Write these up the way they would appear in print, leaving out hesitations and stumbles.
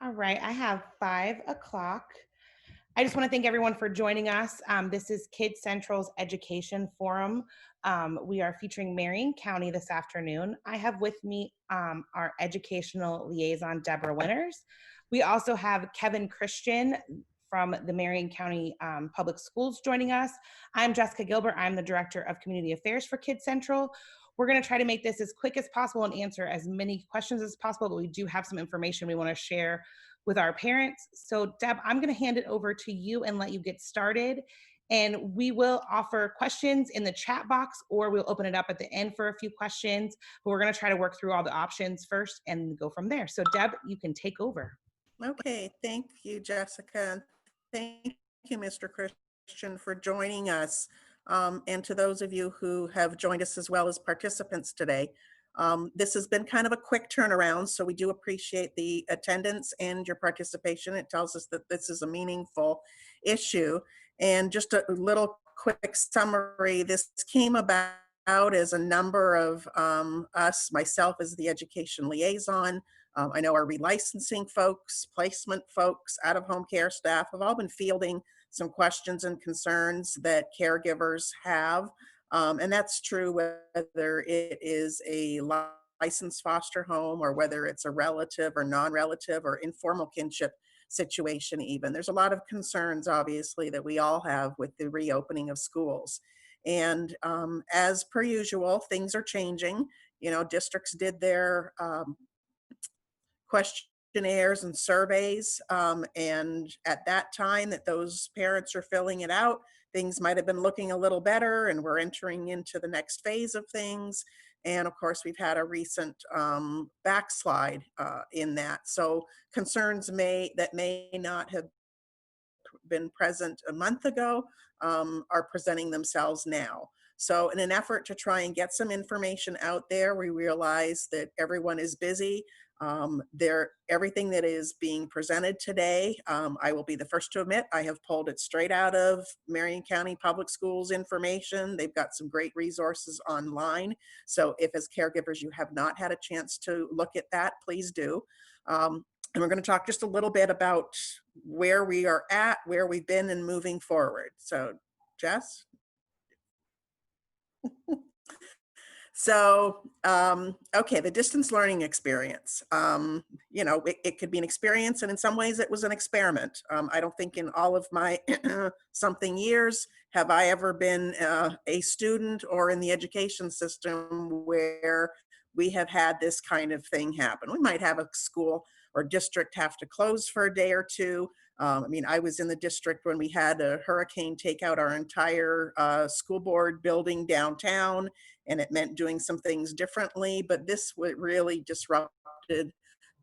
All right, I have 5 o'clock. I just want to thank everyone for joining us. This is Kids Central's Education Forum. We are featuring Marion County this afternoon. I have with me our educational liaison, Deborah Winters. We also have Kevin Christian from the Marion County Public Schools joining us. I'm Jessica Gilbert. I'm the Director of Community Affairs for Kids Central. We're going to try to make this as quick as possible and answer as many questions as possible, but we do have some information we want to share with our parents. So Deb, I'm going to hand it over to you and let you get started. And we will offer questions in the chat box, or we'll open it up at the end for a few questions, but we're going to try to work through all the options first and go from there. So Deb, you can take over. Okay, thank you, Jessica. Thank you, Mr. Christian, for joining us. And to those of you who have joined us as well as participants today. This has been kind of a quick turnaround, so we do appreciate the attendance and your participation. It tells us that this is a meaningful issue. And just a little quick summary, this came about as a number of us, myself as the education liaison, I know our relicensing folks, placement folks, out-of-home care staff have all been fielding some questions and concerns that caregivers have. And that's true whether it is a licensed foster home or whether it's a relative or non-relative or informal kinship situation even. There's a lot of concerns, obviously, that we all have with the reopening of schools. And as per usual, things are changing. You know, districts did their questionnaires and surveys. And at that time that those parents are filling it out, things might have been looking a little better and we're entering into the next phase of things. And of course, we've had a recent backslide in that. So concerns that may not have been present a month ago are presenting themselves now. So in an effort to try and get some information out there, we realize that everyone is busy. Everything that is being presented today, I will be the first to admit, I have pulled it straight out of Marion County Public Schools information. They've got some great resources online. So if as caregivers you have not had a chance to look at that, please do. And we're going to talk just a little bit about where we are at, where we've been, and moving forward. So, Jess? So, okay, the distance learning experience. You know, it could be an experience, and in some ways it was an experiment. I don't think in all of my something years have I ever been a student or in the education system where we have had this kind of thing happen. We might have a school or district have to close for a day or two. I mean, I was in the district when we had a hurricane take out our entire school board building downtown, and it meant doing some things differently, but this really disrupted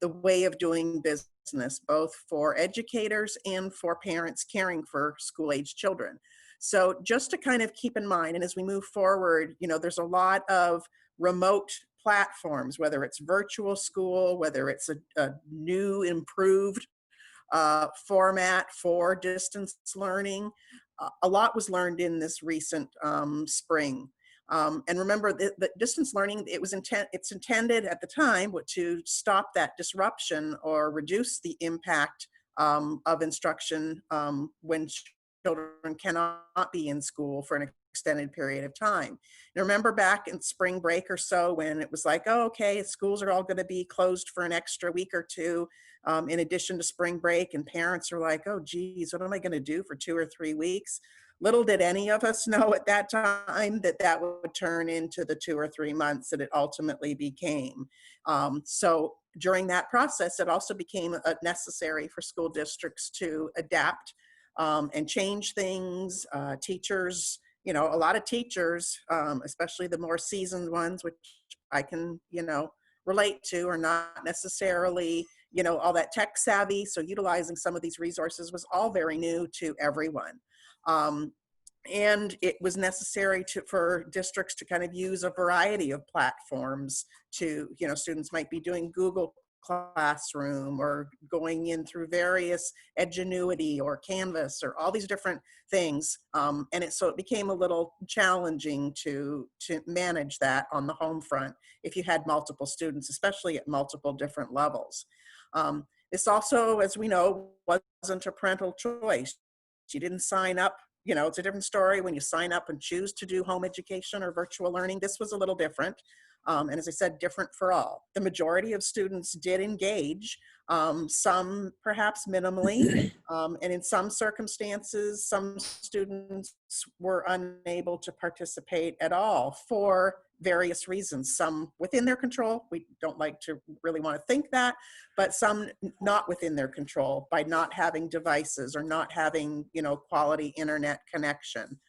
the way of doing business, both for educators and for parents caring for school-age children. So just to kind of keep in mind, and as we move forward, you know, there's a lot of remote platforms, whether it's virtual school, whether it's a new improved format for distance learning. A lot was learned in this recent spring. And remember that distance learning, it's intended at the time to stop that disruption or reduce the impact of instruction when children cannot be in school for an extended period of time. And remember back in spring break or so when it was like, oh, okay, schools are all going to be closed for an extra week or two in addition to spring break, and parents are like, oh, geez, what am I going to do for 2 or 3 weeks? Little did any of us know at that time that that would turn into the 2 or 3 months that it ultimately became. So during that process, it also became necessary for school districts to adapt and change things. Teachers, you know, a lot of teachers, especially the more seasoned ones, which I can, you know, relate to, are not necessarily, you know, all that tech savvy. So utilizing some of these resources was all very new to everyone. And it was necessary for districts to kind of use a variety of platforms to, you know, students might be doing Google Classroom or going in through various Edgenuity or Canvas or all these different things. And so it became a little challenging to manage that on the home front if you had multiple students, especially at multiple different levels. This also, as we know, wasn't a parental choice. You didn't sign up. It's a different story when you sign up and choose to do home education or virtual learning. This was a little different. And as I said, different for all. The majority of students did engage, some perhaps minimally, and in some circumstances, some students were unable to participate at all for various reasons, some within their control. We don't like to really want to think that, but some not within their control by not having devices or not having, quality internet connection.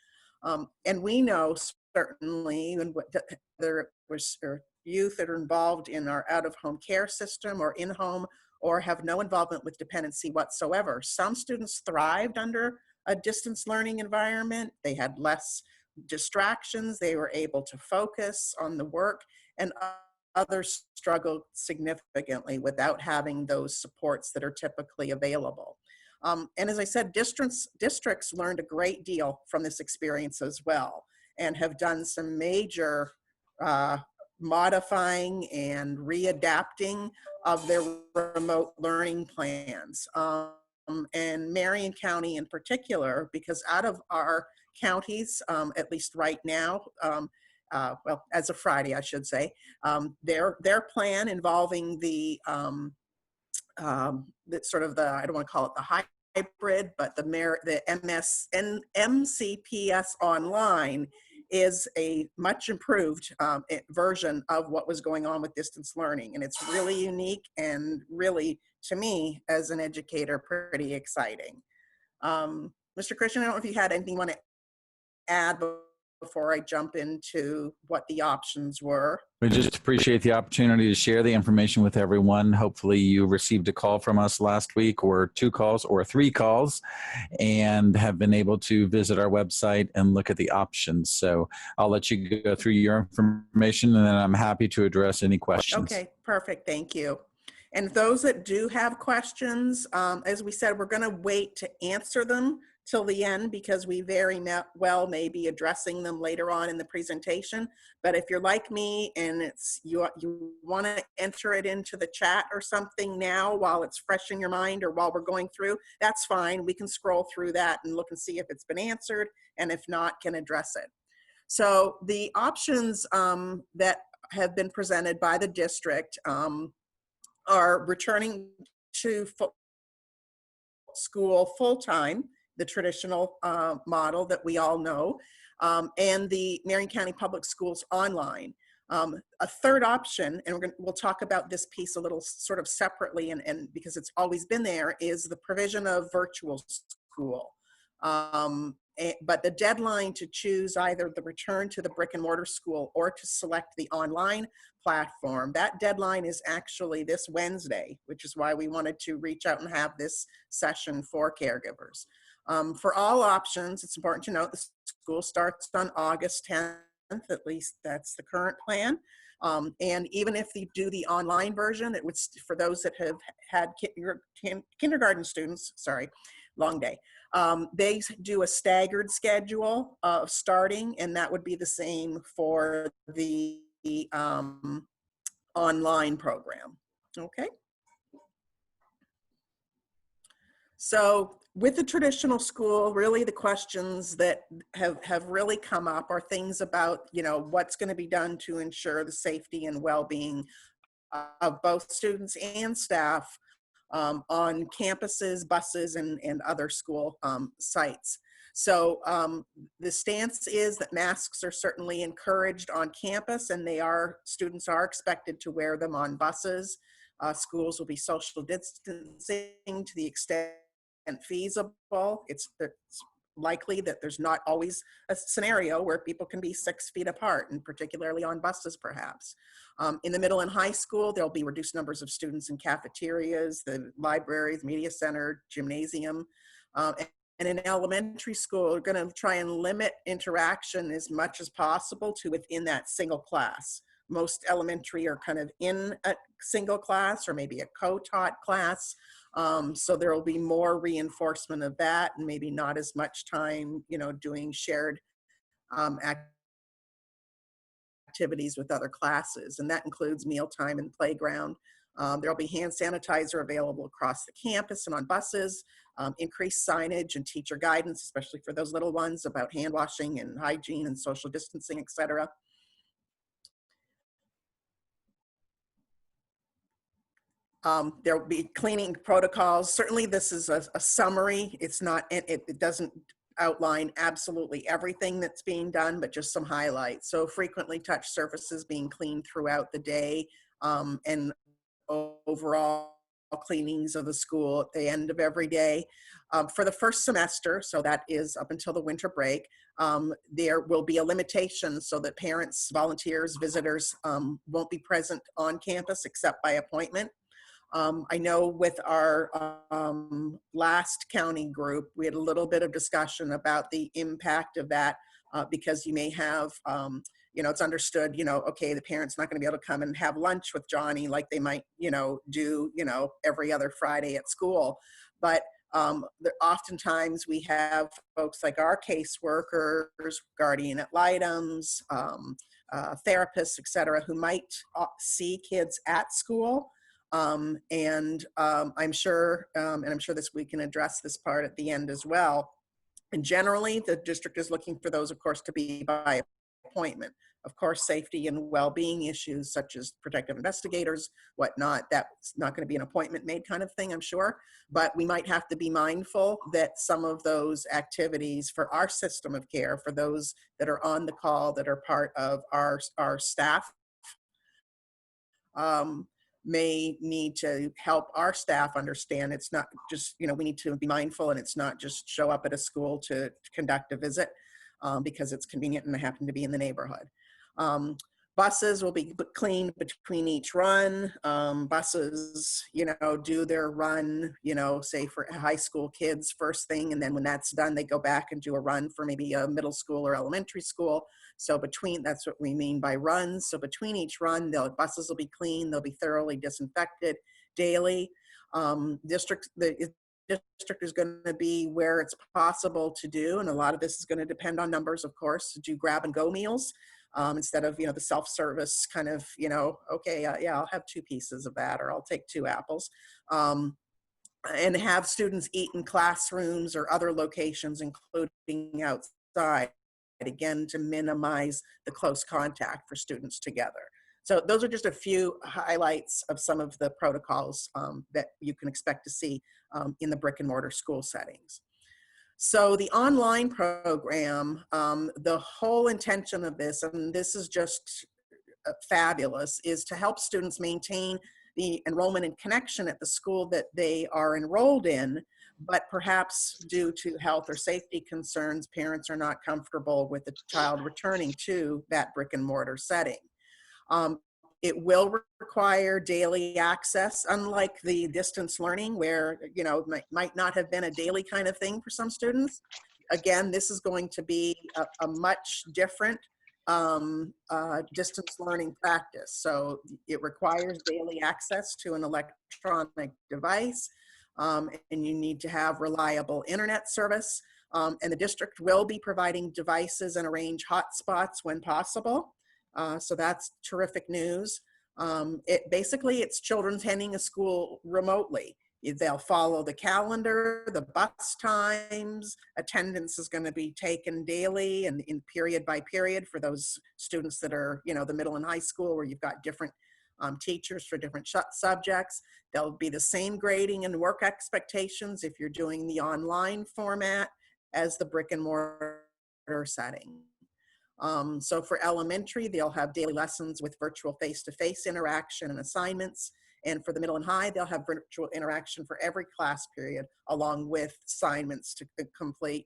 And we know certainly, and whether it was youth that are involved in our out-of-home care system or in-home or have no involvement with dependency whatsoever, some students thrived under a distance learning environment. They had less distractions. They were able to focus on the work, and others struggled significantly without having those supports that are typically available. And as I said, districts learned a great deal from this experience as well, and have done some major modifying and readapting of their remote learning plans. And Marion County in particular, because out of our counties, at least right now, well, as of Friday, I should say, their plan involving the sort of the, I don't want to call it the hybrid, but the MCPS online is a much improved version of what was going on with distance learning. And it's really unique and really, to me, as an educator, pretty exciting. Mr. Christian, I don't know if you had anything you want to add before I jump into what the options were. We just appreciate the opportunity to share the information with everyone. Hopefully you received a call from us last week, or 2 calls or 3 calls, and have been able to visit our website and look at the options. So I'll let you go through your information, and then I'm happy to address any questions. Okay, perfect. Thank you. And those that do have questions, as we said, we're going to wait to answer them till the end, because we very well may be addressing them later on in the presentation. But if you're like me and you want to enter it into the chat or something now while it's fresh in your mind, or while we're going through, that's fine. We can scroll through that and look and see if it's been answered, and if not, can address it. So the options that have been presented by the district are returning to school full-time, the traditional model that we all know, and the Marion County Public Schools online. A third option, and we'll talk about this piece a little sort of separately, and because it's always been there, is the provision of virtual school. But the deadline to choose either the return to the brick and mortar school or to select the online platform, that deadline is actually this Wednesday, which is why we wanted to reach out and have this session for caregivers. For all options, it's important to note the school starts on August 10th, at least that's the current plan. And even if you do the online version, it would, for those that have had kindergarten students, sorry, long day, they do a staggered schedule of starting, and that would be the same for the online program. Okay. So with the traditional school, really the questions that have really come up are things about, what's going to be done to ensure the safety and well-being of both students and staff on campuses, buses, and other school sites. So the stance is that masks are certainly encouraged on campus, and students are expected to wear them on buses. Schools will be social distancing to the extent feasible. It's likely that there's not always a scenario where people can be 6 feet apart, and particularly on buses perhaps. In the middle and high school, there'll be reduced numbers of students in cafeterias, the libraries, media center, gymnasium. And in elementary school, we're going to try and limit interaction as much as possible to within that single class. Most elementary are kind of in a single class or maybe a co-taught class. So there will be more reinforcement of that, and maybe not as much time, doing shared activities with other classes. And that includes mealtime and playground. There'll be hand sanitizer available across the campus and on buses, increased signage and teacher guidance, especially for those little ones, about hand washing and hygiene and social distancing, etc. There will be cleaning protocols. Certainly this is a summary. It's not, it doesn't outline absolutely everything that's being done, but just some highlights. So frequently touched surfaces being cleaned throughout the day, and overall cleanings of the school at the end of every day. For the first semester, so that is up until the winter break, there will be a limitation so that parents, volunteers, visitors won't be present on campus except by appointment. I know with our last county group, we had a little bit of discussion about the impact of that because you may have, you know, it's understood, you know, okay, the parent's not going to be able to come and have lunch with Johnny like they might, you know, do, you know, every other Friday at school. But oftentimes we have folks like our caseworkers, guardian ad litems, therapists, et cetera, who might see kids at school. I'm sure this, we can address this part at the end as well. And generally, the district is looking for those, of course, to be by appointment. Of course, safety and well-being issues such as protective investigators, whatnot, that's not going to be an appointment made kind of thing, I'm sure. But we might have to be mindful that some of those activities for our system of care, for those that are on the call, that are part of our staff, may need to help our staff understand it's not just, you know, we need to be mindful and it's not just show up at a school to conduct a visit because it's convenient and I happen to be in the neighborhood. Buses will be cleaned between each run. Buses, you know, do their run, you know, say for high school kids first thing, and then when that's done, they go back and do a run for maybe a middle school or elementary school. So between, that's what we mean by runs. So between each run, the buses will be clean, they'll be thoroughly disinfected daily. The district is going to be where it's possible to do, and a lot of this is going to depend on numbers, of course, to do grab and go meals. Instead of, you know, the self-service kind of, you know, okay, yeah, I'll have 2 pieces of that, or I'll take 2 apples. And have students eat in classrooms or other locations, including outside, again, to minimize the close contact for students together. So those are just a few highlights of some of the protocols that you can expect to see in the brick and mortar school settings. So the online program, the whole intention of this, and this is just fabulous, is to help students maintain the enrollment and connection at the school that they are enrolled in, but perhaps due to health or safety concerns, parents are not comfortable with the child returning to that brick and mortar setting. It will require daily access, unlike the distance learning where, you know, might not have been a daily kind of thing for some students. Again, this is going to be a much different distance learning practice. So it requires daily access to an electronic device, and you need to have reliable internet service. And the district will be providing devices and arrange hotspots when possible. So that's terrific news. Basically, it's children attending a school remotely. They'll follow the calendar, the bus times, attendance is going to be taken daily and in period by period for those students that are, you know, the middle and high school where you've got different teachers for different subjects. There'll be the same grading and work expectations if you're doing the online format as the brick and mortar setting. So for elementary, they'll have daily lessons with virtual face-to-face interaction and assignments. And for the middle and high, they'll have virtual interaction for every class period, along with assignments to complete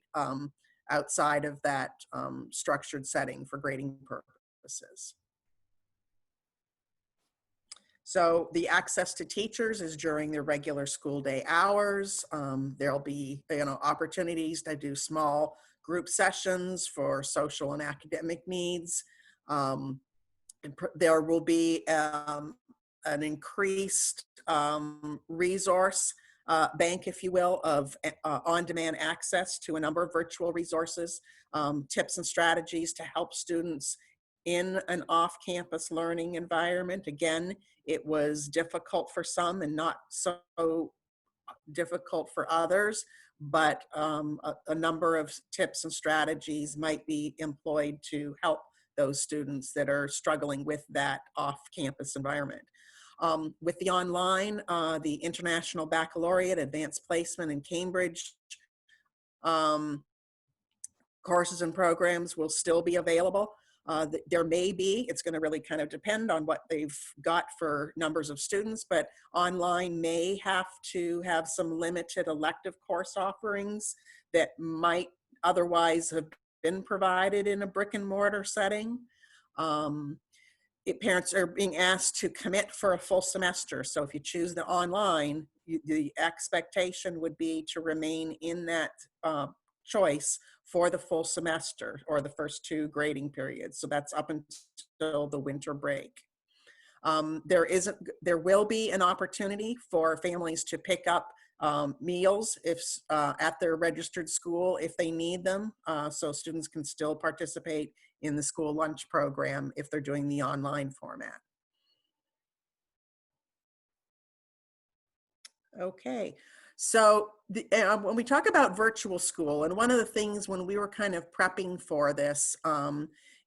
outside of that structured setting for grading purposes. So the access to teachers is during their regular school day hours. There'll be, you know, opportunities to do small group sessions for social and academic needs. There will be an increased resource bank, if you will, of on-demand access to a number of virtual resources, tips and strategies to help students in an off-campus learning environment. Again, it was difficult for some and not so difficult for others, but a number of tips and strategies might be employed to help those students that are struggling with that off-campus environment. With the online, the International Baccalaureate, Advanced Placement, and Cambridge courses and programs will still be available. There may be, it's going to really kind of depend on what they've got for numbers of students, but online may have to have some limited elective course offerings that might otherwise have been provided in a brick and mortar setting. Parents are being asked to commit for a full semester. So if you choose the online, the expectation would be to remain in that choice for the full semester or the first 2 grading periods. So that's up until the winter break. There will be an opportunity for families to pick up meals at their registered school if they need them. So students can still participate in the school lunch program if they're doing the online format. Okay, so when we talk about virtual school, and one of the things when we were kind of prepping for this,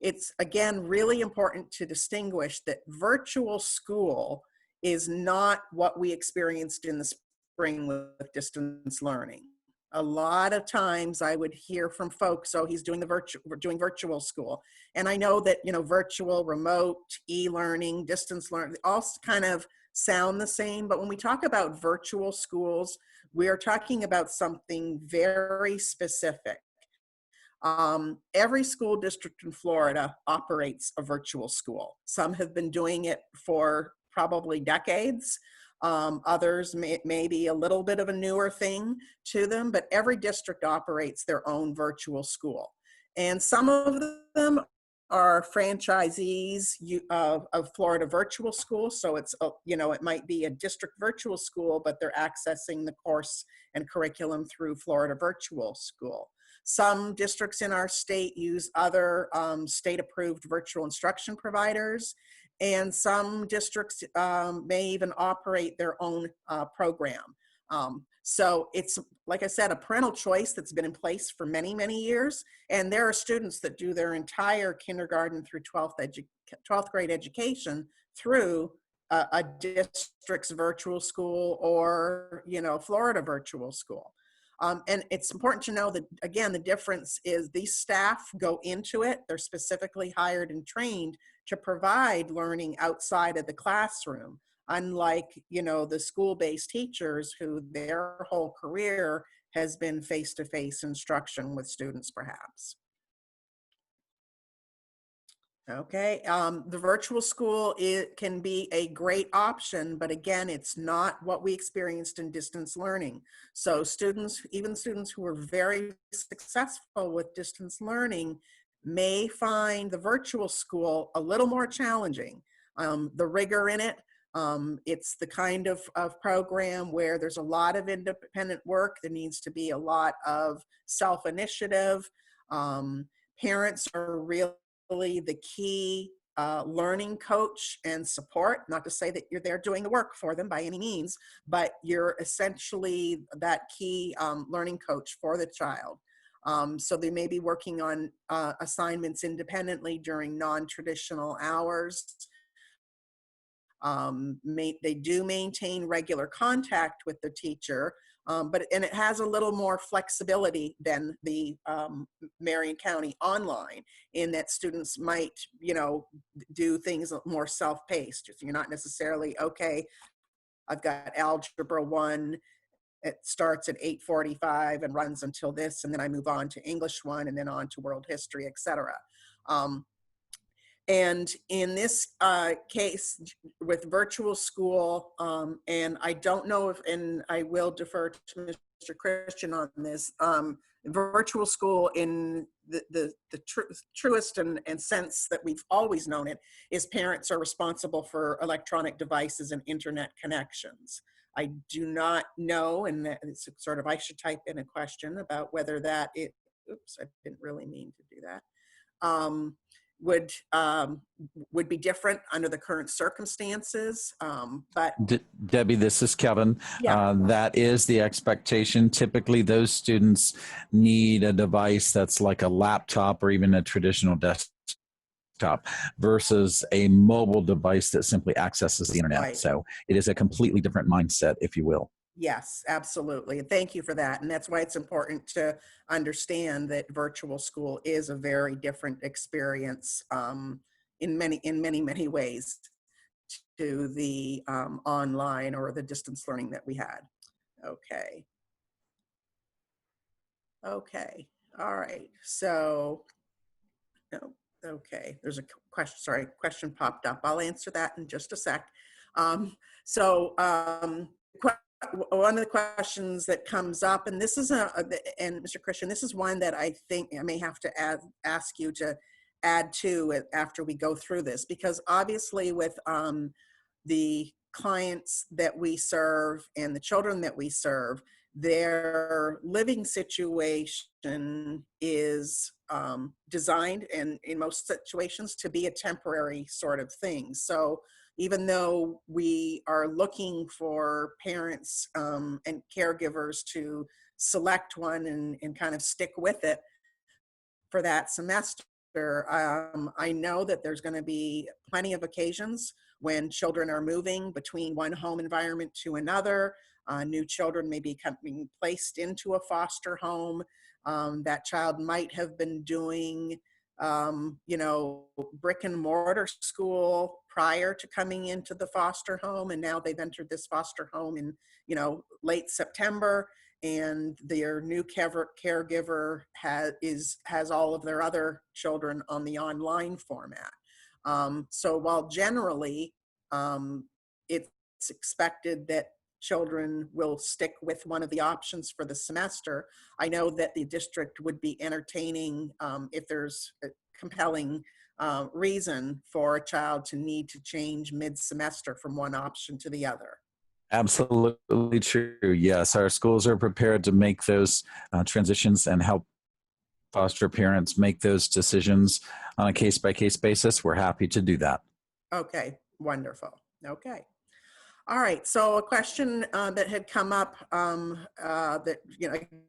it's again really important to distinguish that virtual school is not what we experienced in the spring with distance learning. A lot of times I would hear from folks, oh, he's doing virtual school. And I know that, virtual, remote, e-learning, distance learning, all kind of sound the same. But when we talk about virtual schools, we are talking about something very specific. Every school district in Florida operates a virtual school. Some have been doing it for probably decades. Others may be a little bit of a newer thing to them, but every district operates their own virtual school. And some of them are franchisees of Florida Virtual School. So it's, it might be a district virtual school, but they're accessing the course and curriculum through Florida Virtual School. Some districts in our state use other state-approved virtual instruction providers. And some districts may even operate their own program. So it's, like I said, a parental choice that's been in place for many, many years. And there are students that do their entire kindergarten through 12th grade education through a district's virtual school or, Florida virtual school. And it's important to know that, again, the difference is these staff go into it. They're specifically hired and trained to provide learning outside of the classroom, unlike, the school-based teachers who their whole career has been face-to-face instruction with students, perhaps. Okay, the virtual school, it can be a great option, but again, it's not what we experienced in distance learning. So even students who are very successful with distance learning may find the virtual school a little more challenging. The rigor in it, it's the kind of program where there's a lot of independent work. There needs to be a lot of self-initiative. Parents are really the key learning coach and support. Not to say that you're there doing the work for them by any means, but you're essentially that key learning coach for the child. So they may be working on assignments independently during non-traditional hours. They do maintain regular contact with the teacher, and it has a little more flexibility than the Marion County online, in that students might, do things more self-paced. You're not necessarily, okay, I've got Algebra 1, it starts at 8:45 and runs until this, and then I move on to English 1 and then on to World History, etc. And in this case, with virtual school, and I don't know if, and I will defer to Mr. Christian on this, virtual school in the truest and sense that we've always known it is parents are responsible for electronic devices and internet connections. I do not know, and it's sort of, I should type in a question about whether that, oops, I didn't really mean to do that. would be different under the current circumstances. But Debbie, this is Kevin. Yeah. That is the expectation. Typically, those students need a device that's like a laptop or even a traditional desktop versus a mobile device that simply accesses the internet. Right. So it is a completely different mindset, if you will. Yes, absolutely. And thank you for that. And that's why it's important to understand that virtual school is a very different experience in many ways to the online or the distance learning that we had. Okay. Okay. All right. So, okay. There's a question. Sorry, question popped up. I'll answer that in just a sec. One of the questions that comes up, and this is and Mr. Christian, this is one that I think I may have to ask you to add to after we go through this, because obviously with the clients that we serve and the children that we serve, their living situation is designed, and in most situations, to be a temporary sort of thing. So even though we are looking for parents and caregivers to select one and kind of stick with it for that semester, I know that there's going to be plenty of occasions when children are moving between one home environment to another. New children may be being placed into a foster home. That child might have been doing brick and mortar school prior to coming into the foster home, and now they've entered this foster home in late September, and their new caregiver has all of their other children on the online format. So while generally it's expected that children will stick with one of the options for the semester, I know that the district would be entertaining if there's a compelling reason for a child to need to change mid-semester from one option to the other. Absolutely true. Yes, our schools are prepared to make those transitions and help foster parents make those decisions on a case-by-case basis. We're happy to do that. Okay, wonderful. Okay. All right, so a question that had come up that,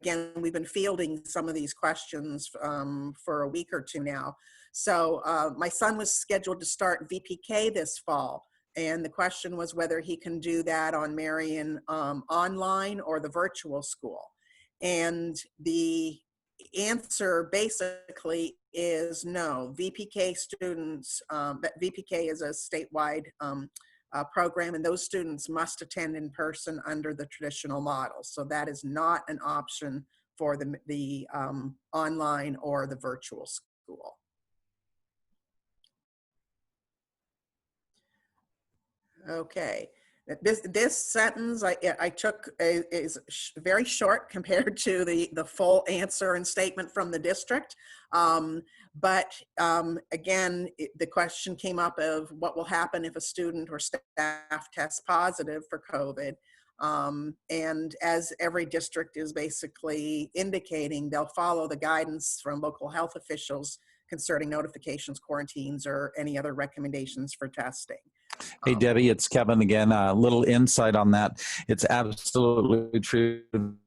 again, we've been fielding some of these questions for a week or two now. So my son was scheduled to start VPK this fall, and the question was whether he can do that on Marion online or the virtual school. And the answer basically is no. VPK students, VPK is a statewide program, and those students must attend in person under the traditional model. So that is not an option for the online or the virtual school. Okay. This sentence I took is very short compared to the full answer and statement from the district. But again, the question came up of what will happen if a student or staff tests positive for COVID. And as every district is basically indicating, they'll follow the guidance from local health officials concerning notifications, quarantines, or any other recommendations for testing. Hey, Debbie, it's Kevin again. A little insight on that. It's absolutely true.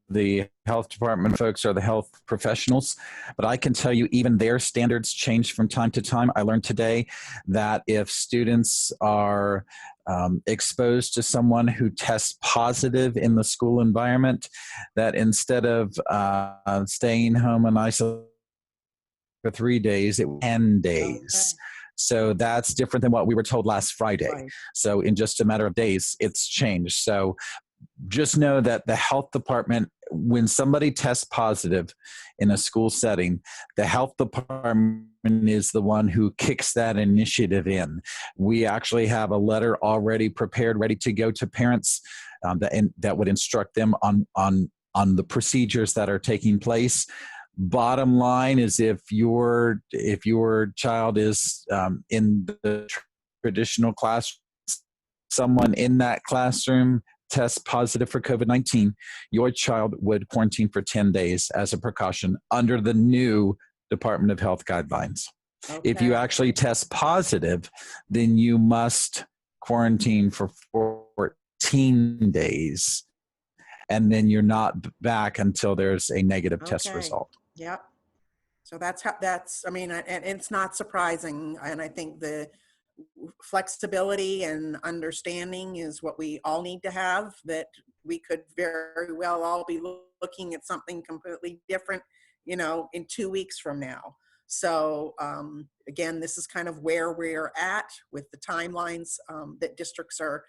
The health department folks are the health professionals, but I can tell you even their standards change from time to time. I learned today that if students are exposed to someone who tests positive in the school environment, that instead of staying home and isolating for 3 days, it was 10 days. Okay. So that's different than what we were told last Friday. Right. So in just a matter of days, it's changed. So just know that the health department, when somebody tests positive in a school setting, the health department is the one who kicks that initiative in. We actually have a letter already prepared, ready to go to parents that would instruct them on the procedures that are taking place. Bottom line is if your child is in the traditional class, someone in that classroom tests positive for COVID-19, your child would quarantine for 10 days as a precaution under the new Department of Health guidelines. If you Okay. actually test positive, then you must quarantine for 14 days. And then you're not back until there's a negative test Okay. result. Yep. So that's how, that's, I mean, and it's not surprising. And I think the flexibility and understanding is what we all need to have, that we could very well all be looking at something completely different, you know, in 2 weeks from now. So again, this is kind of where we're at with the timelines that districts are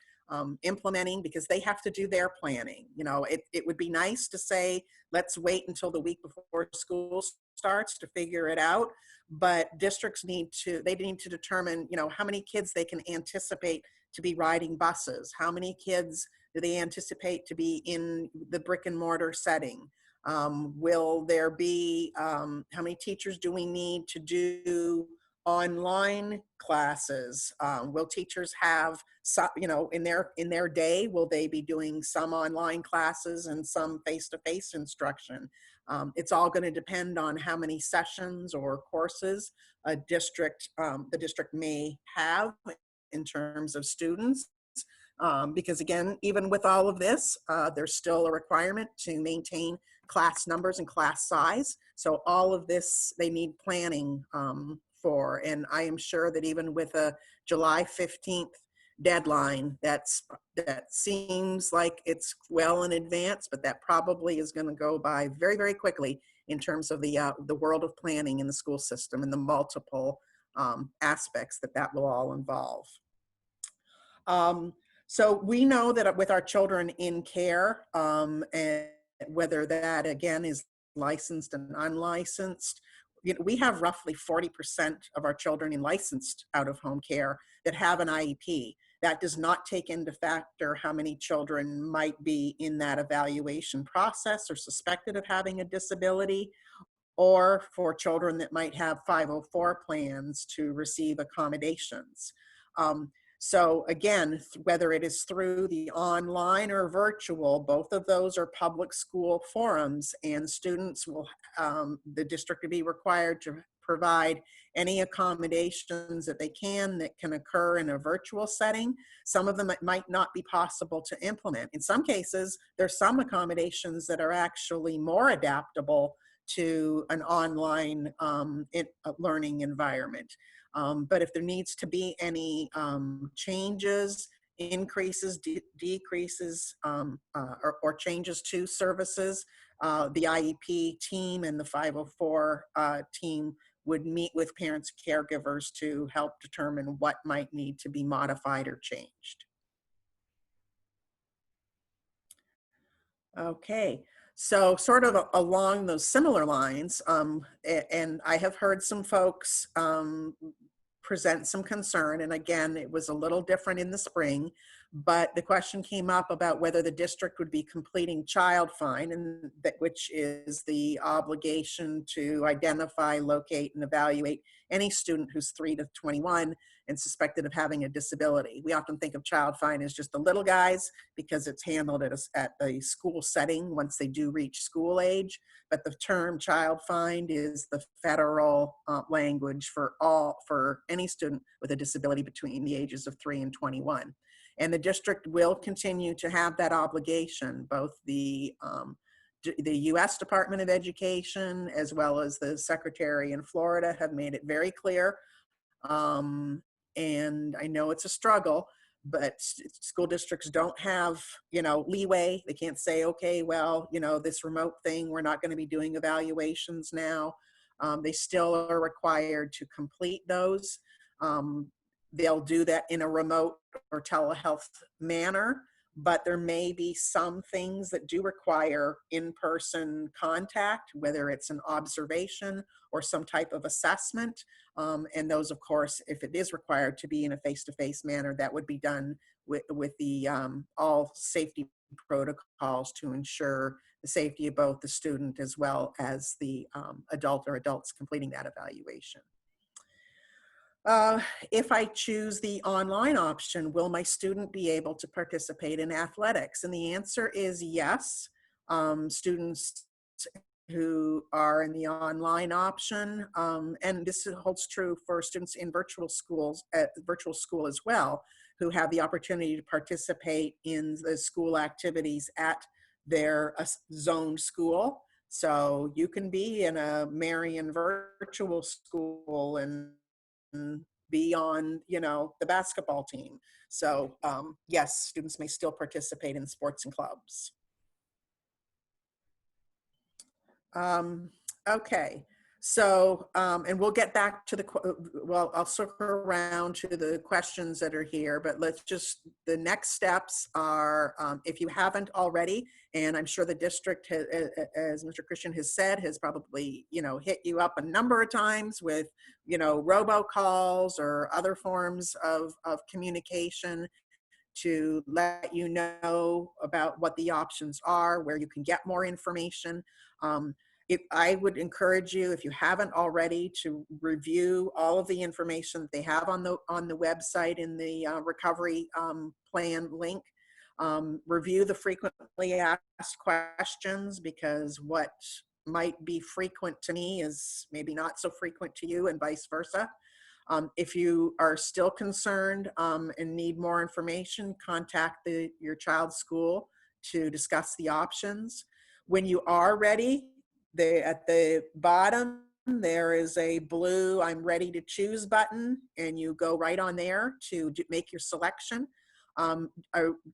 implementing, because they have to do their planning. You know, it would be nice to say, let's wait until the week before school starts to figure it out. But districts need to determine, you know, how many kids they can anticipate to be riding buses. How many kids do they anticipate to be in the brick and mortar setting? Will there be, how many teachers do we need to do online classes? Will teachers have, you know, in their day, will they be doing some online classes and some face-to-face instruction? It's all going to depend on how many sessions or courses a district, the district may have in terms of students. Because again, even with all of this, there's still a requirement to maintain class numbers and class size. So all of this, they need planning for, and I am sure that even with a July 15th deadline, that seems like it's well in advance, but that probably is going to go by very, very quickly in terms of the world of planning in the school system and the multiple aspects that will all involve. So we know that with our children in care, and whether that again is licensed and unlicensed, you know, we have roughly 40% of our children in licensed out-of-home care that have an IEP. That does not take into factor how many children might be in that evaluation process or suspected of having a disability, or for children that might have 504 plans to receive accommodations. So again, whether it is through the online or virtual, both of those are public school forums, and students will, the district will be required to provide any accommodations that they can that can occur in a virtual setting. Some of them might not be possible to implement. In some cases, there's some accommodations that are actually more adaptable to an online learning environment. But if there needs to be any changes, increases, decreases, or changes to services, the IEP team and the 504 team would meet with parents, caregivers to help determine what might need to be modified or changed. Okay, so sort of along those similar lines, and I have heard some folks present some concern, and again, it was a little different in the spring, but the question came up about whether the district would be completing child find, and which is the obligation to identify, locate, and evaluate any student who's 3 to 21 and suspected of having a disability. We often think of child find as just the little guys because it's handled at a school setting once they do reach school age. But the term child find is the federal language for any student with a disability between the ages of 3 and 21. And the district will continue to have that obligation. Both the U.S. Department of Education as well as the Secretary in Florida have made it very clear. And I know it's a struggle, but school districts don't have, you know, leeway. They can't say, okay, well, you know, this remote thing, we're not going to be doing evaluations now. They still are required to complete those. They'll do that in a remote or telehealth manner, but there may be some things that do require in-person contact, whether it's an observation or some type of assessment. And those, of course, if it is required to be in a face-to-face manner, that would be done with the all safety protocols to ensure the safety of both the student as well as the adult or adults completing that evaluation. If I choose the online option, will my student be able to participate in athletics? And the answer is yes. Students who are in the online option. And this holds true for students in virtual schools, at virtual school as well, who have the opportunity to participate in the school activities at their zoned school. So you can be in a Marion virtual school and be on, the basketball team. So yes, students may still participate in sports and clubs. Okay, so, and we'll get back to well, I'll circle around to the questions that are here, but the next steps are, if you haven't already, and I'm sure the district, as Mr. Christian has said, has probably, hit you up a number of times with, robocalls or other forms of communication to let you know about what the options are, where you can get more information. I would encourage you, if you haven't already, to review all of the information that they have on the website in the recovery plan link. Review the frequently asked questions, because what might be frequent to me is maybe not so frequent to you, and vice versa. If you are still concerned and need more information, contact your child's school to discuss the options. When you are ready, at the bottom, there is a blue "I'm ready to choose" button, and you go right on there to make your selection. A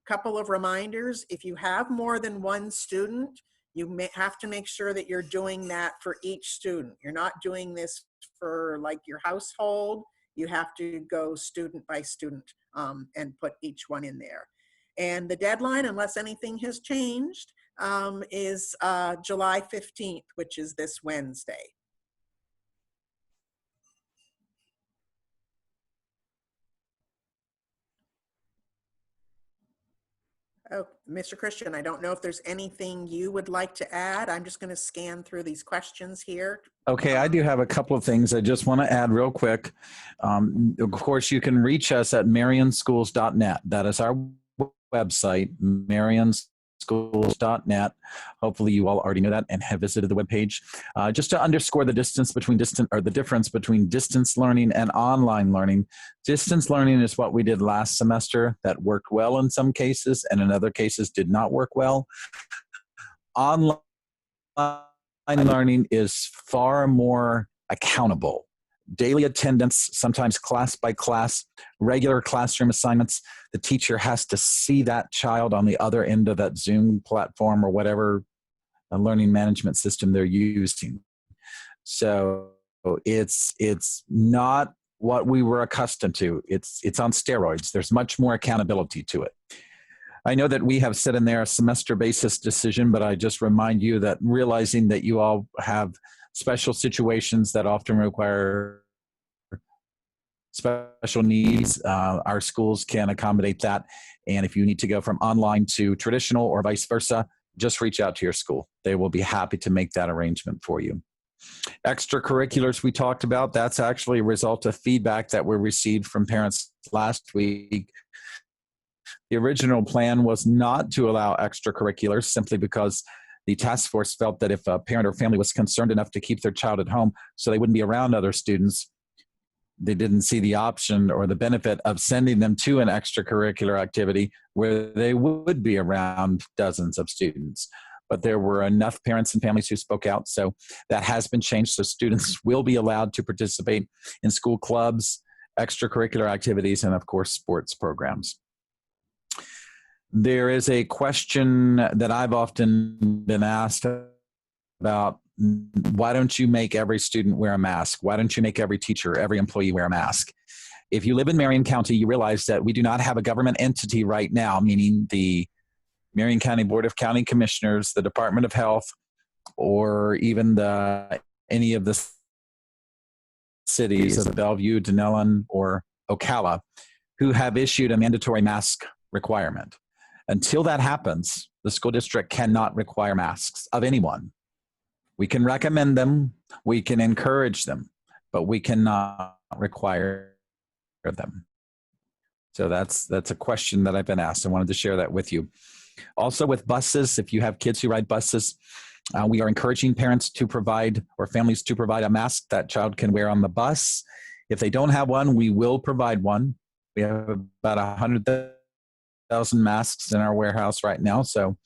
couple of reminders: if you have more than one student, you may have to make sure that you're doing that for each student. You're not doing this for like your household. You have to go student by student and put each one in there. And the deadline, unless anything has changed, is July 15th, which is this Wednesday. Oh, Mr. Christian, I don't know if there's anything you would like to add. I'm just going to scan through these questions here. Okay, I do have a couple of things I just want to add real quick. Of course, you can reach us at marionschools.net. That is our website, marionschools.net. Hopefully you all already know that and have visited the webpage. Just to underscore the difference between distance learning and online learning. Distance learning is what we did last semester that worked well in some cases, and in other cases did not work well. Online learning is far more accountable. Daily attendance, sometimes class by class, regular classroom assignments. The teacher has to see that child on the other end of that Zoom platform or whatever learning management system they're using. So it's not what we were accustomed to. It's on steroids. There's much more accountability to it. I know that we have set in there a semester basis decision, but I just remind you that realizing that you all have special situations that often require special needs, our schools can accommodate that. And if you need to go from online to traditional or vice versa, just reach out to your school. They will be happy to make that arrangement for you. Extracurriculars we talked about, that's actually a result of feedback that we received from parents last week. The original plan was not to allow extracurriculars simply because the task force felt that if a parent or family was concerned enough to keep their child at home so they wouldn't be around other students, they didn't see the option or the benefit of sending them to an extracurricular activity where they would be around dozens of students. But there were enough parents and families who spoke out, so that has been changed. So students will be allowed to participate in school clubs, extracurricular activities, and of course, sports programs. There is a question that I've often been asked about: why don't you make every student wear a mask? Why don't you make every teacher, every employee wear a mask? If you live in Marion County, you realize that we do not have a government entity right now, meaning the Marion County Board of County Commissioners, the Department of Health, or even any of the cities of Bellevue, Denellen, or Ocala, who have issued a mandatory mask requirement. Until that happens, the school district cannot require masks of anyone. We can recommend them, we can encourage them, but we cannot require them. So that's a question that I've been asked. I wanted to share that with you. Also with buses, if you have kids who ride buses, We are encouraging parents to provide, or families to provide, a mask that child can wear on the bus. If they don't have one, we will provide one. We have about 100,000 masks in our warehouse right now, so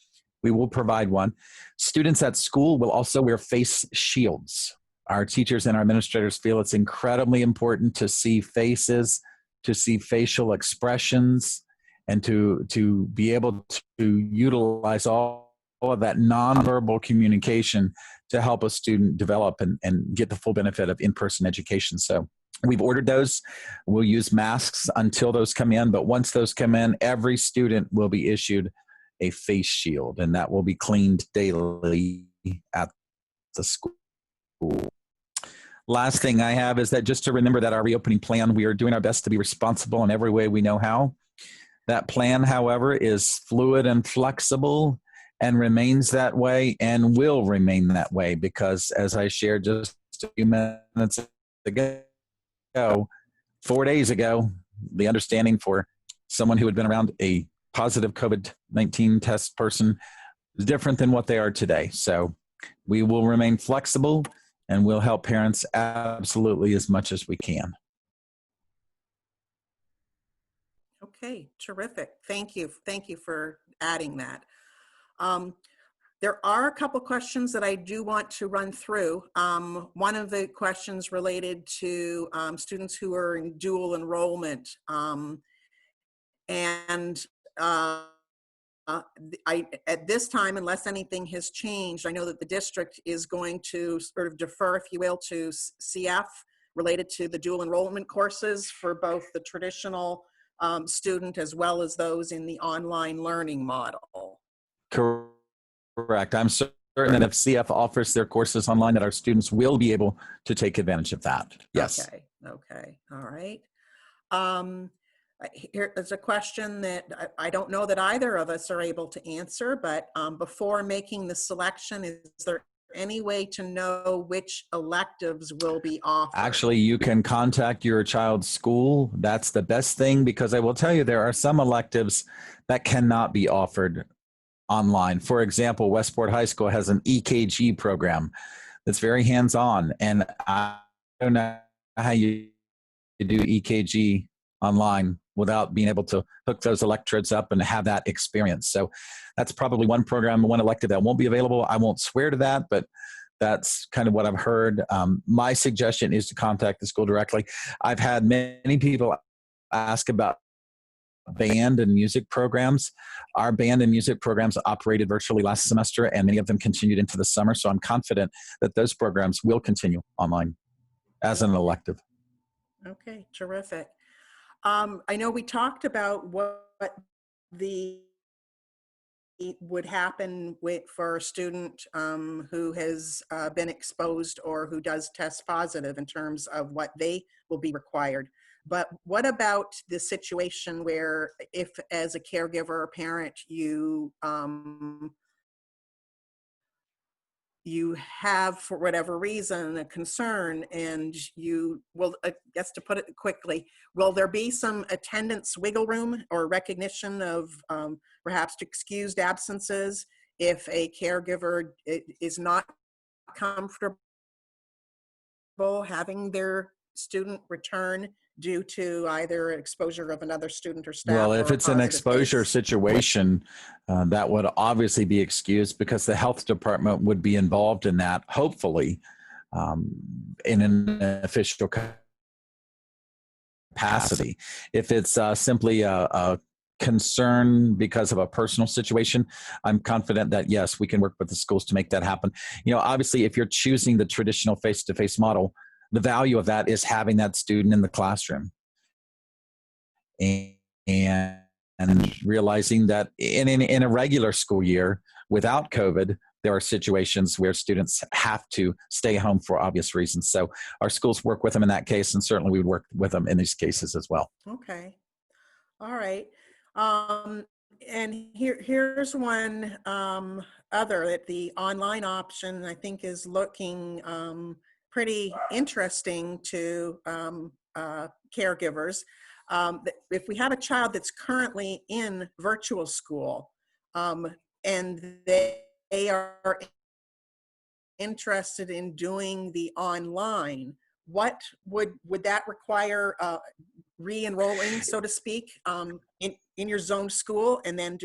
we will provide one. Students at school will also wear face shields. Our teachers and our administrators feel it's incredibly important to see faces, to see facial expressions, and to be able to utilize all of that nonverbal communication to help a student develop and get the full benefit of in-person education. So we've ordered those. We'll use masks until those come in, but once those come in, every student will be issued a face shield, and that will be cleaned daily at the school. Last thing I have is that just to remember that our reopening plan, we are doing our best to be responsible in every way we know how. That plan, however, is fluid and flexible and remains that way and will remain that way because, as I shared just a few minutes ago, 4 days ago, the understanding for someone who had been around a positive COVID-19 test person is different than what they are today. So we will remain flexible and we'll help parents absolutely as much as we can. Okay, terrific. Thank you. Thank you for adding that. There are a couple questions that I do want to run through. One of the questions related to students who are in dual enrollment. At this time, unless anything has changed, I know that the district is going to sort of defer, if you will, to CF related to the dual enrollment courses for both the traditional student as well as those in the online learning model. Correct. I'm certain that if CF offers their courses online, that our students will be able to take advantage of that. Yes. Okay. Okay. All right. Here's a question that I don't know that either of us are able to answer, but before making the selection, is there any way to know which electives will be offered? Actually, you can contact your child's school. That's the best thing, because I will tell you there are some electives that cannot be offered online. For example, Westport High School has an EKG program that's very hands-on, and I don't know how you do EKG online without being able to hook those electrodes up and have that experience. So that's probably one program, one elective that won't be available. I won't swear to that, but that's kind of what I've heard. My suggestion is to contact the school directly. I've had many people ask about band and music programs. Our band and music programs operated virtually last semester, and many of them continued into the summer. So I'm confident that those programs will continue online as an elective. Okay, terrific. I know we talked about what would happen for a student who has been exposed or who does test positive in terms of what they will be required. But what about the situation where if as a caregiver or parent you have, for whatever reason, a concern, and you will, I guess to put it quickly, will there be some attendance wiggle room or recognition of perhaps excused absences if a caregiver is not comfortable having their student return due to either exposure of another student or staff? Well, if it's an exposure situation, that would obviously be excused because the health department would be involved in that, hopefully, in an official capacity. If it's simply a concern because of a personal situation, I'm confident that, yes, we can work with the schools to make that happen. You know, obviously, if you're choosing the traditional face-to-face model, the value of that is having that student in the classroom. And realizing that in a regular school year without COVID, there are situations where students have to stay home for obvious reasons. So our schools work with them in that case, and certainly we would work with them in these cases as well. Okay. All right. And here's one other that the online option I think is looking pretty interesting to caregivers. If we have a child that's currently in virtual school and they are interested in doing the online, what would that require re-enrolling, so to speak, in your zone school, and then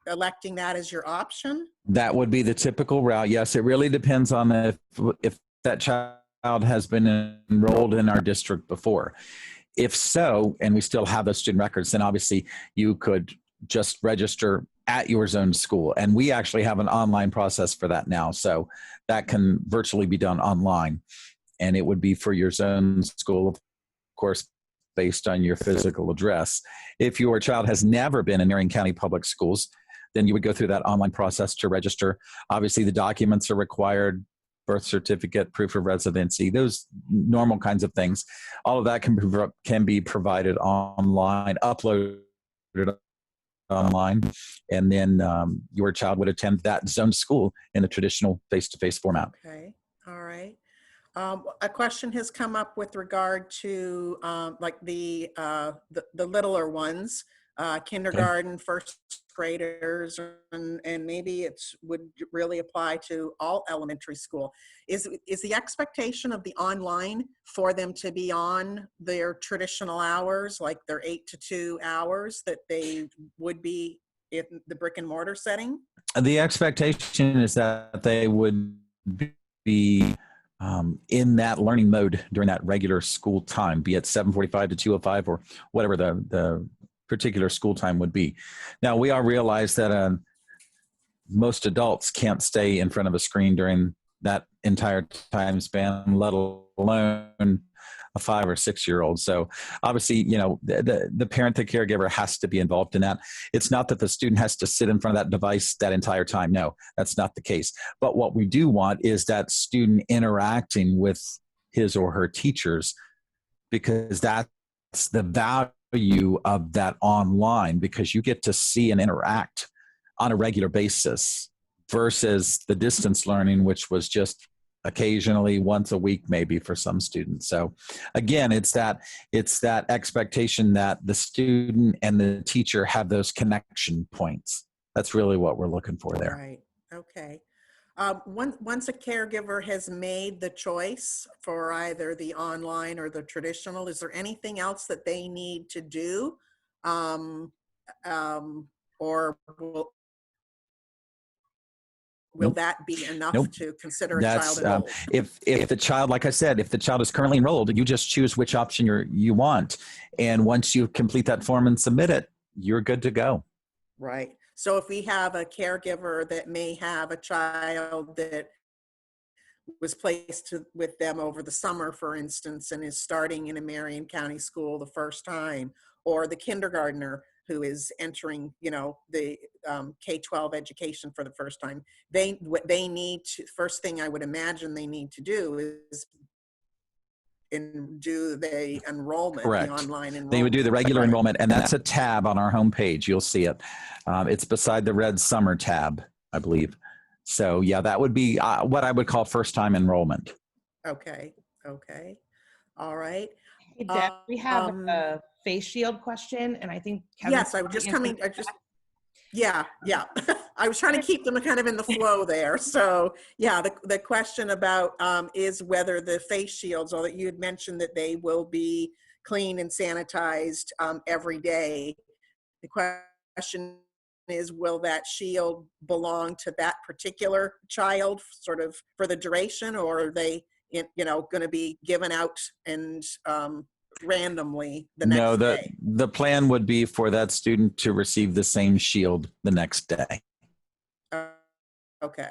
electing that as your option? That would be the typical route. Yes, it really depends on if that child has been enrolled in our district before. If so, and we still have those student records, then obviously you could just register at your zone school. And we actually have an online process for that now. So that can virtually be done online. And it would be for your zone school, of course, based on your physical address. If your child has never been in Marion County Public Schools, then you would go through that online process to register. Obviously, the documents are required: birth certificate, proof of residency, those normal kinds of things. All of that can be provided online, uploaded online, and then your child would attend that zone school in a traditional face-to-face format. Okay, all right. A question has come up with regard to like the littler ones, kindergarten, first graders, and maybe would really apply to all elementary school. Is the expectation of the online for them to be on their traditional hours, like their 8 to 2 hours that they would be in the brick and mortar setting? The expectation is that they would be in that learning mode during that regular school time, be it 7:45 to 2:05 or whatever the particular school time would be. Now, we all realize that most adults can't stay in front of a screen during that entire time span, let alone a 5 or 6 year old. So obviously, you know, the parent, the caregiver has to be involved in that. It's not that the student has to sit in front of that device that entire time. No, that's not the case. But what we do want is that student interacting with his or her teachers, because that's the value of that online, because you get to see and interact on a regular basis versus the distance learning, which was just occasionally once a week, maybe for some students. So again, it's that expectation that the student and the teacher have those connection points. That's really what we're looking for there. Right. Okay. Once a caregiver has made the choice for either the online or the traditional, is there anything else that they need to do? Or will Nope. that be enough Nope. to consider a child enrolled? If the child, like I said, if the child is currently enrolled, you just choose which option you want. And once you complete that form and submit it, you're good to go. Right. So if we have a caregiver that may have a child that was placed with them over the summer, for instance, and is starting in a Marion County school the first time, or the kindergartner who is entering, you know, the K-12 education for the first time, what they need to, first thing I would imagine they need to do is do the enrollment, Correct. the online enrollment. They would do the regular enrollment, and that's a tab on our homepage. You'll see it. It's beside the red summer tab, I believe. So yeah, that would be what I would call first-time enrollment. Okay. Okay. All right. Hey, Deb, we have a face shield question, and I think Kevin, yes, I was just coming. Yeah. I was trying to keep them kind of in the flow there. So yeah, the question about is whether the face shields, or that you had mentioned that they will be cleaned and sanitized every day. The question is, will that shield belong to that particular child sort of for the duration, or are they, you know, going to be given out and randomly the next day? The plan would be for that student to receive the same shield the next day. Okay.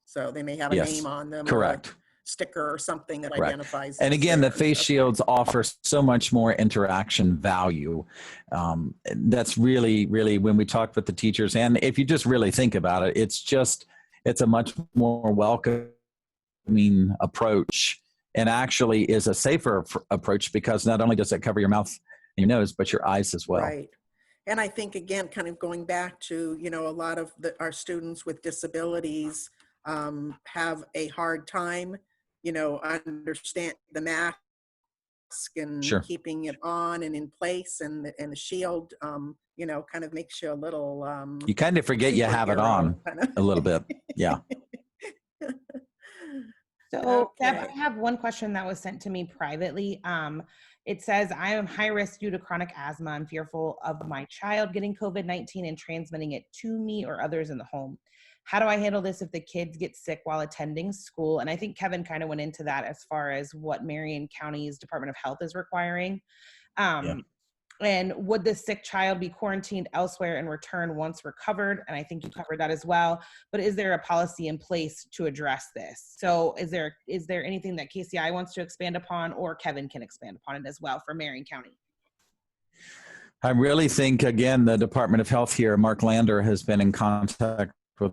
So they may have a name on them. Correct. Or a sticker or something that Correct. identifies. And again, the face shields offer so much more interaction value. That's really, really, when we talk with the teachers, and if you just really think about it, it's a much more welcoming approach, and actually is a safer approach, because not only does it cover your mouth and your nose, but your eyes as well. Right. And I think, again, kind of going back to, you know, a lot of our students with disabilities have a hard time, you know, understand the mask and keeping it on and in place, and the shield, you know, kind of makes you a little. You kind of forget you have it on a little bit. Yeah. So, Deb, Okay. I have one question that was sent to me privately. It says, I am high risk due to chronic asthma. I'm fearful of my child getting COVID-19 and transmitting it to me or others in the home. How do I handle this if the kids get sick while attending school? And I think Kevin kind of went into that as far as what Marion County's Department of Health is requiring. Yeah. And would the sick child be quarantined elsewhere and returned once recovered? And I think you covered that as well. But is there a policy in place to address this? So is there anything that KCI wants to expand upon, or Kevin can expand upon it as well for Marion County? I really think, again, the Department of Health here, Mark Lander, has been in contact with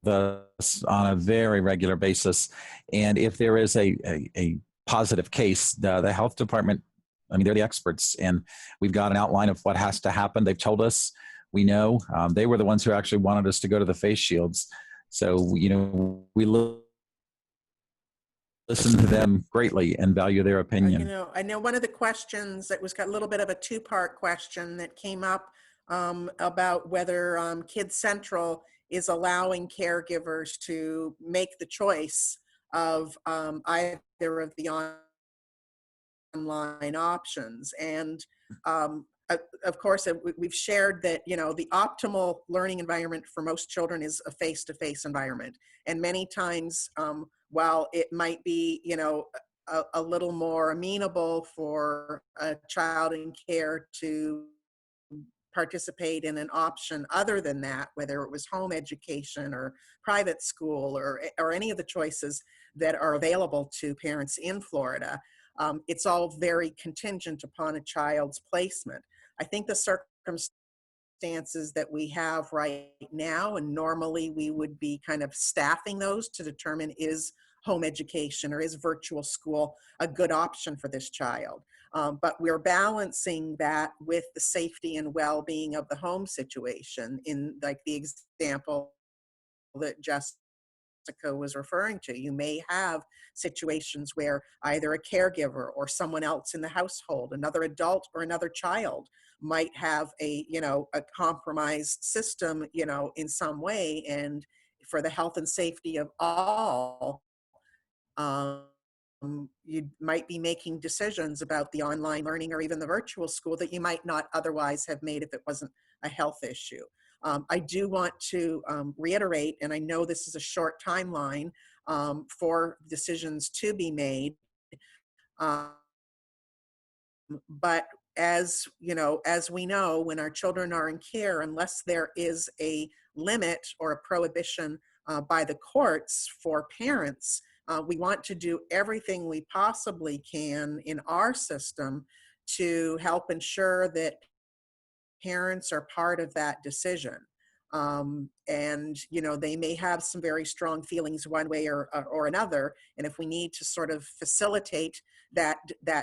us on a very regular basis. And if there is a positive case, the health department, I mean, they're the experts, and we've got an outline of what has to happen. They've told us, we know. They were the ones who actually wanted us to go to the face shields. So, you know, we listen to them greatly and value their opinion. I know one of the questions that was got a little bit of a two-part question that came up about whether Kids Central is allowing caregivers to make the choice of either of the online options. And of course, we've shared that, you know, the optimal learning environment for most children is a face-to-face environment. And many times, while it might be, you know, a little more amenable for a child in care to participate in an option other than that, whether it was home education or private school or any of the choices that are available to parents in Florida, it's all very contingent upon a child's placement. I think the circumstances that we have right now, and normally we would be kind of staffing those to determine, is home education or is virtual school a good option for this child? But we're balancing that with the safety and well-being of the home situation, in like the example that Jessica was referring to. You may have situations where either a caregiver or someone else in the household, another adult or another child, might have a compromised system, you know, in some way. And for the health and safety of all, you might be making decisions about the online learning or even the virtual school that you might not otherwise have made if it wasn't a health issue. I do want to reiterate, and I know this is a short timeline for decisions to be made, but as you know, as we know, when our children are in care, unless there is a limit or a prohibition by the courts for parents, we want to do everything we possibly can in our system to help ensure that parents are part of that decision. And, you know, they may have some very strong feelings one way or another. And if we need to sort of facilitate that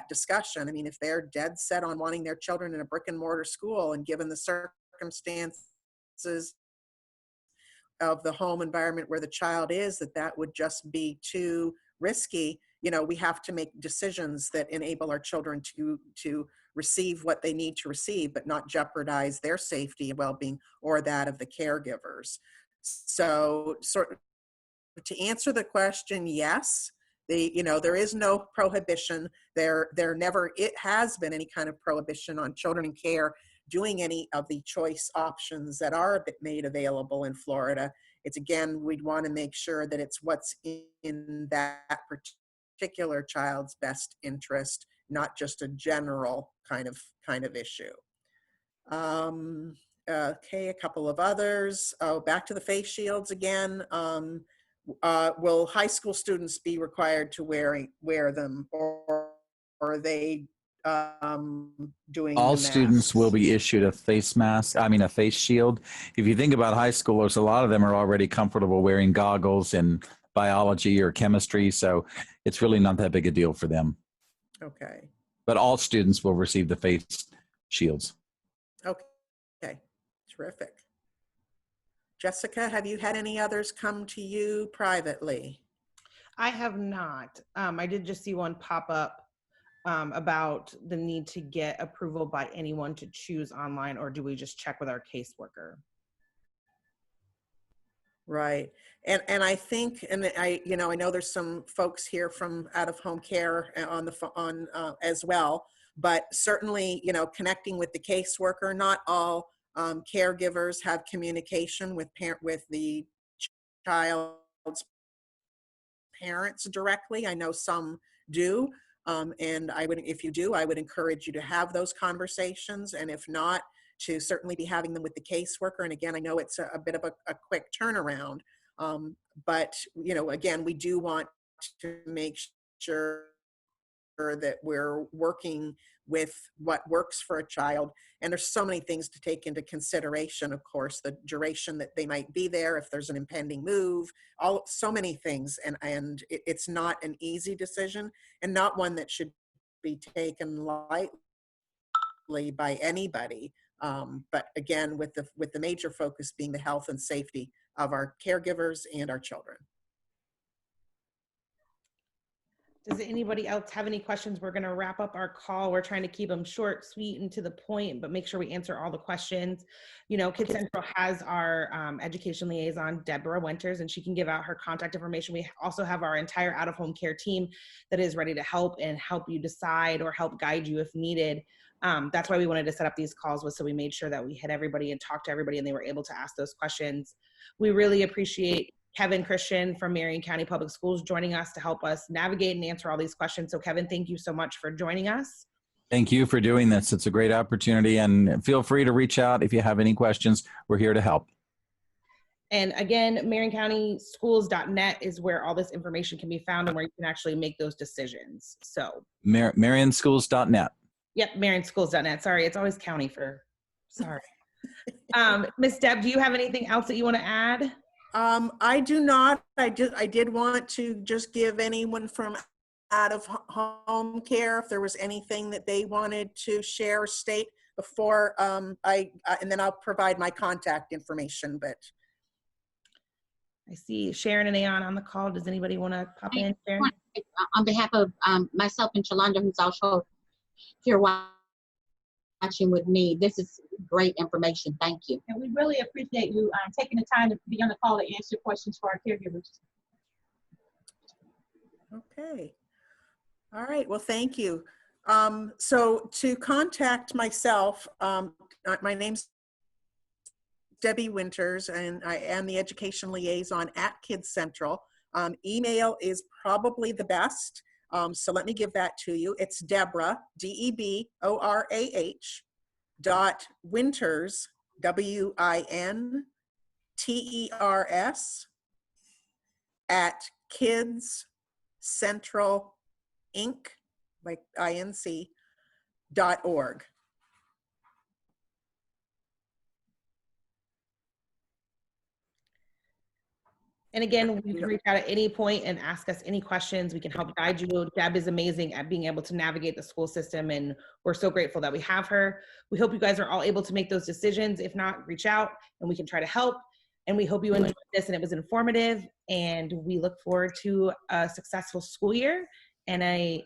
discussion, I mean, if they're dead set on wanting their children in a brick and mortar school, and given the circumstances of the home environment where the child is, that would just be too risky, you know, we have to make decisions that enable our children to receive what they need to receive, but not jeopardize their safety and well-being or that of the caregivers. So sort of to answer the question, yes, there is no prohibition. There never, it has been any kind of prohibition on children in care doing any of the choice options that are made available in Florida. It's, again, we'd want to make sure that it's what's in that particular child's best interest, not just a general kind of issue. Okay, a couple of others. Oh, back to the face shields again. Will high school students be required to wear them, or are they doing All the students masks? will be issued a face mask, a face shield. If you think about high schoolers, a lot of them are already comfortable wearing goggles in biology or chemistry, so it's really not that big a deal for them. Okay. But all students will receive the face shields. Okay. Terrific. Jessica, have you had any others come to you privately? I have not. I did just see one pop up about the need to get approval by anyone to choose online, or do we just check with our caseworker? Right. And I think, and I, you know, I know there's some folks here from out of home care on the phone as well, but certainly, you know, connecting with the caseworker. Not all caregivers have communication with with the child's parents directly. I know some do. And I would, if you do, I would encourage you to have those conversations. And if not, to certainly be having them with the caseworker. And again, I know it's a bit of a quick turnaround, but you know, again, we do want to make sure that we're working with what works for a child. And there's so many things to take into consideration, of course, the duration that they might be there, if there's an impending move, so many things. And it's not an easy decision, and not one that should be taken lightly by anybody. But again, with the major focus being the health and safety of our caregivers and our children. Does anybody else have any questions? We're going to wrap up our call. We're trying to keep them short, sweet, and to the point, but make sure we answer all the questions. You know, Kids Central has our education liaison, Deborah Winters, and she can give out her contact information. We also have our entire out-of-home care team that is ready to help and help you decide or help guide you if needed. That's why we wanted to set up these calls, was so we made sure that we hit everybody and talked to everybody and they were able to ask those questions. We really appreciate Kevin Christian from Marion County Public Schools joining us to help us navigate and answer all these questions. So Kevin, thank you so much for joining us. Thank you for doing this. It's a great opportunity, and feel free to reach out if you have any questions. We're here to help. And again, marioncountyschools.net is where all this information can be found and where you can actually make those decisions. So MarionSchools.net. Yep, marionschools.net. Sorry, it's always county for, sorry. Miss Deb, do you have anything else that you want to add? I do not. I did want to just give anyone from out of home care, if there was anything that they wanted to share or state before and then I'll provide my contact information. But I see Sharon and Aon on the call. Does anybody want to pop in, Sharon? On behalf of myself and Shalonda, who's also here watching with me, this is great information. Thank you. And we really appreciate you taking the time to be on the call to answer questions for our caregivers. okay. All right. Well, thank you. So to contact myself, my name's Debbie Winters, and I am the education liaison at Kids Central. Email is probably the best. So let me give that to you. It's Deborah, DEBORAH, .Winters, WINTERS, at Kids Central Inc., like INC, .org. And again, you can reach out at any point and ask us any questions. We can help guide you. Deb is amazing at being able to navigate the school system, and we're so grateful that we have her. We hope you guys are all able to make those decisions. If not, reach out and we can try to help. And we hope you enjoyed this and it was informative. And we look forward to a successful school year and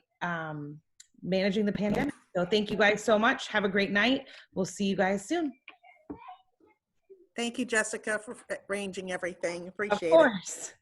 managing the pandemic. So thank you guys so much. Have a great night. We'll see you guys soon. Thank you, Jessica, for arranging everything. Appreciate it. Of course.